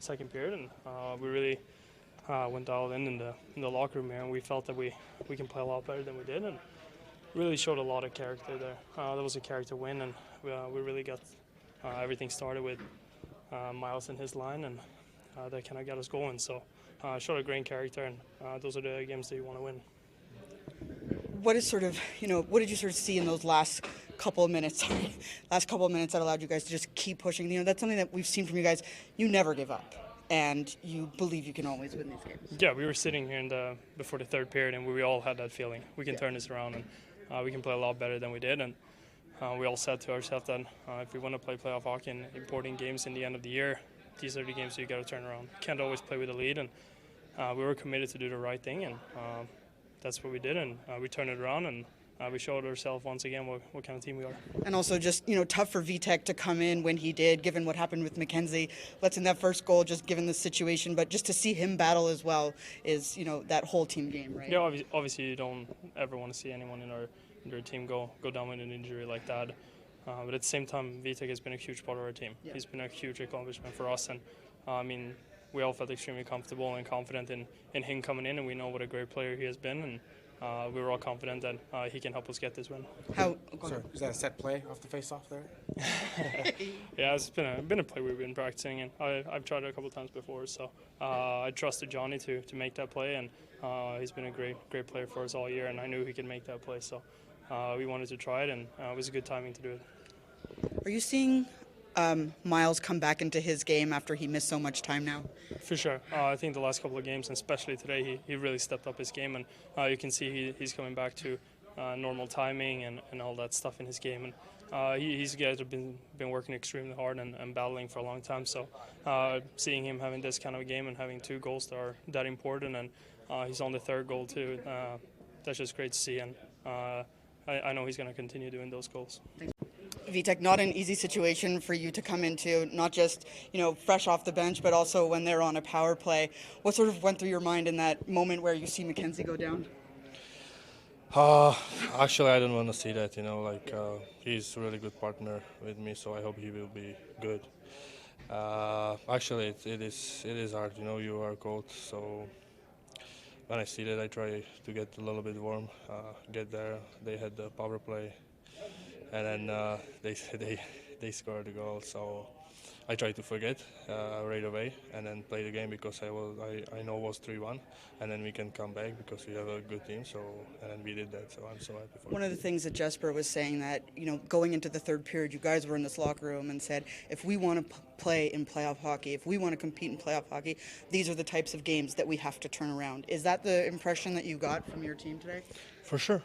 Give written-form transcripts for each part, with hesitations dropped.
second period, and we really went all in the locker room here, and we felt that we can play a lot better than we did, and really showed a lot of character there. That was a character win, and we really got everything started with Miles and his line, and that kind of got us going. So showed a great character, and those are the games that you want to win. What is sort of, what did you sort of see in those last couple of minutes that allowed you guys to just keep pushing? That's something that we've seen from you guys. You never give up, and you believe you can always win these games. Yeah, we were sitting here before the third period, and we all had that feeling. We can turn this around, and we can play a lot better than we did. And we all said to ourselves that if we want to play playoff hockey and important games in the end of the year, these are the games you got to turn around. Can't always play with a lead, and we were committed to do the right thing, and that's what we did, and we turned it around, and we showed ourselves once again what kind of team we are. And also just, tough for Vitek to come in when he did, given what happened with McKenzie. Let's in that first goal, just given the situation, but just to see him battle as well is, that whole team game, right? Yeah, obviously you don't ever want to see anyone in our team go down with an injury like that. But at the same time, Vitek has been a huge part of our team. Yeah. He's been a huge accomplishment for us, and we all felt extremely comfortable and confident in him coming in, and we know what a great player he has been, and we were all confident that he can help us get this win. Sorry, is that a set play off the face-off there? Yeah, it's been a play we've been practicing, and I've tried it a couple times before, so I trusted Johnny to make that play, and he's been a great player for us all year, and I knew he could make that play, so we wanted to try it, and it was a good timing to do it. Are you seeing Miles come back into his game after he missed so much time now? For sure. I think the last couple of games, and especially today, he really stepped up his game, and you can see he's coming back to normal timing and all that stuff in his game. And these guys have been working extremely hard and battling for a long time. So seeing him having this kind of a game and having 2 goals that are that important, and he's on the 3rd goal too, that's just great to see. And I know he's going to continue doing those goals. Thanks. Vitek, not an easy situation for you to come into, not just, fresh off the bench, but also when they're on a power play. What sort of went through your mind in that moment where you see McKenzie go down? Actually, I don't want to see that, he's a really good partner with me, so I hope he will be good. Actually, it is hard, you are cold, so when I see that, I try to get a little bit warm, get there. They had the power play, and then they scored the goal. So I try to forget right away and then play the game because I know it was 3-1, and then we can come back because we have a good team. So and then we did that. So I'm so happy for it. One of the things that Jesper was saying that going into the 3rd period, you guys were in this locker room and said, if we want to play in playoff hockey, if we want to compete in playoff hockey, these are the types of games that we have to turn around. Is that the impression that you got from your team today? For sure.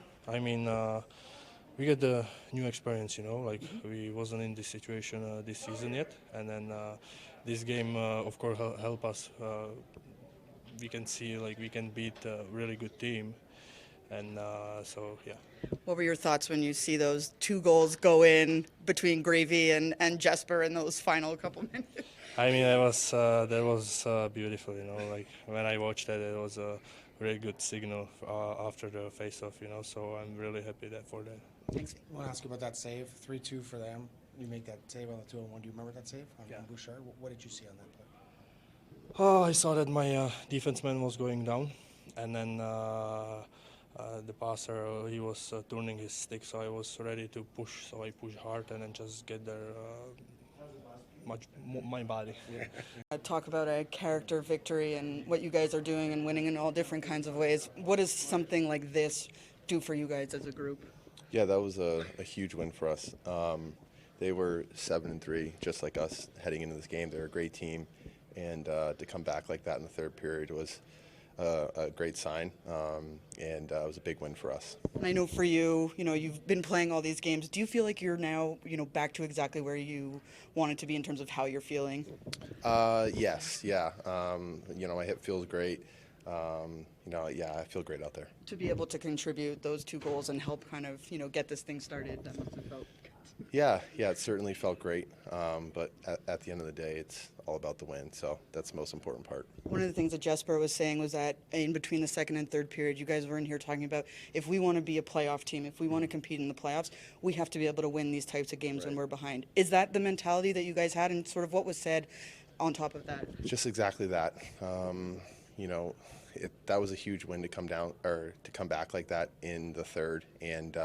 We get the new experience, we wasn't in this situation this season yet, and then this game, of course, help us. We can see we can beat a really good team, and so yeah. What were your thoughts when you see those 2 goals go in between Gravy and Jesper in those final couple minutes? That was beautiful, when I watched that, it was a really good signal after the face-off, so I'm really happy for that. Thanks. I want to ask you about that save, 3-2 for them. You make that save on the 2-on-1. Do you remember that save on Bouchard? What did you see on that play? I saw that my defenseman was going down, and then the passer, he was turning his stick, so I was ready to push, so I pushed hard and then just get there my body. Yeah. Talk about a character victory and what you guys are doing and winning in all different kinds of ways. What does something like this do for you guys as a group? Yeah, that was a huge win for us. They were 7-3, just like us, heading into this game. They're a great team, and to come back like that in the 3rd period was a great sign, and it was a big win for us. And I know for you, you've been playing all these games. Do you feel like you're now, back to exactly where you wanted to be in terms of how you're feeling? Yes, yeah. My hip feels great. I feel great out there. To be able to contribute those 2 goals and help kind of, get this thing started, that must have felt good. Yeah, it certainly felt great. But at the end of the day, it's all about the win, so that's the most important part. One of the things that Jesper was saying was that in between the 2nd and 3rd period, you guys were in here talking about if we want to be a playoff team, if we want to compete in the playoffs, we have to be able to win these types of games when we're behind. Is that the mentality that you guys had, and sort of what was said on top of that? Just exactly that. You know, that was a huge win to come down or to come back like that in the third, and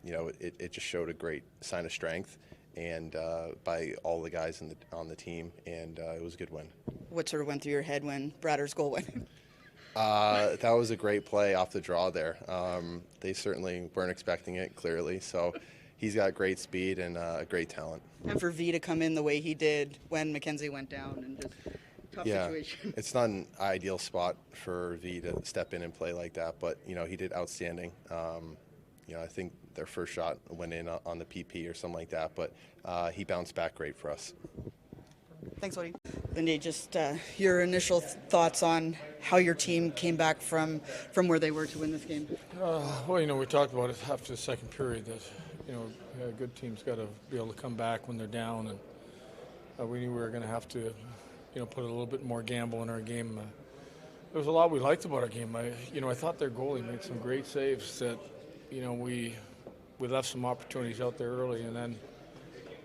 you know, it just showed a great sign of strength and by all the guys on the team, and it was a good win. What sort of went through your head when Bratter's goal went in? That was a great play off the draw there. They certainly weren't expecting it, clearly. So he's got great speed and great talent. And for V to come in the way he did when Mackenzie went down and just tough situation. It's not an ideal spot for V to step in and play like that, but you know, he did outstanding. You know, I think their first shot went in on the PP or something like that, but he bounced back great for us. Thanks, Woody. Lindy, just your initial thoughts on how your team came back from where they were to win this game. Well, you know, we talked about it after the second period that, you know, a good team's got to be able to come back when they're down, and we knew we were going to have to, you know, put a little bit more gamble in our game. There was a lot we liked about our game. I thought their goalie made some great saves that, you know, we left some opportunities out there early, and then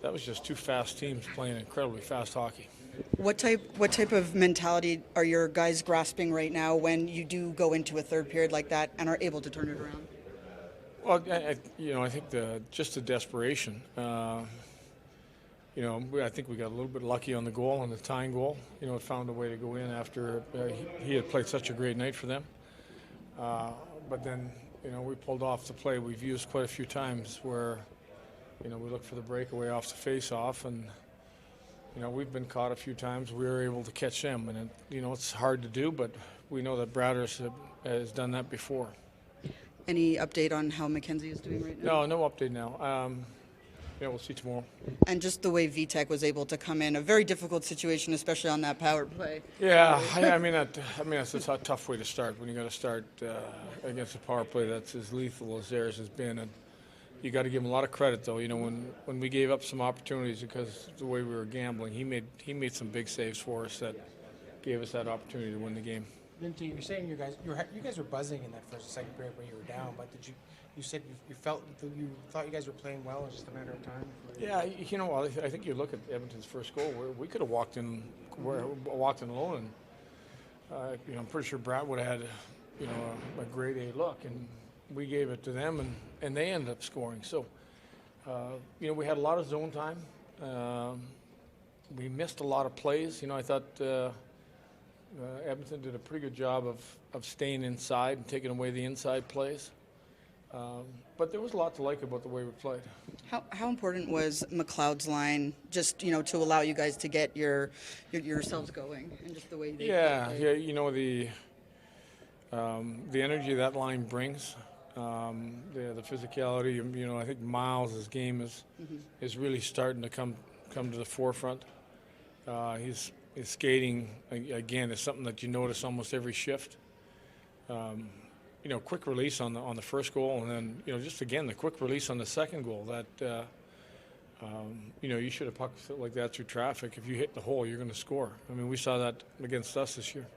that was just two fast teams playing incredibly fast hockey. What type of mentality are your guys grasping right now when you do go into a third period like that and are able to turn it around? Well, I think just the desperation. I think we got a little bit lucky on the goal, on the tying goal. You know, it found a way to go in after he had played such a great night for them. But then, you know, we pulled off the play we've used quite a few times where, you know, we look for the breakaway off the face-off, and, you know, we've been caught a few times. We were able to catch them, and, you know, it's hard to do, but we know that Bratt has done that before. Any update on how Mackenzie is doing right now? No update now. We'll see tomorrow. And just the way VTech was able to come in, a very difficult situation, especially on that power play. Yeah, that's a tough way to start when you got to start against a power play that's as lethal as theirs has been. And you got to give him a lot of credit, though. You know, when we gave up some opportunities because of the way we were gambling, he made some big saves for us that gave us that opportunity to win the game. Lindy, you're saying you guys were buzzing in that first and second period when you were down, but you said you thought you guys were playing well. It's just a matter of time. Yeah, you know, I think you look at Edmonton's first goal. We could have walked in alone, and you know, I'm pretty sure Bratt would have had, you know, a grade A look, and we gave it to them, and they ended up scoring. So, you know, we had a lot of zone time. We missed a lot of plays. You know, I thought Edmonton did a pretty good job of staying inside and taking away the inside plays. But there was a lot to like about the way we played. How important was McLeod's line, just, you know, to allow you guys to get yourselves going, and just the way they play? You know, the energy that line brings, the physicality. You know, I think Miles' game is really starting to come to the forefront. His skating again is something that you notice almost every shift. You know, quick release on the first goal, and then, you know, just again the quick release on the second goal. That you know, you should have pucked like that through traffic. If you hit the hole, you're going to score. I mean, we saw that against us this year.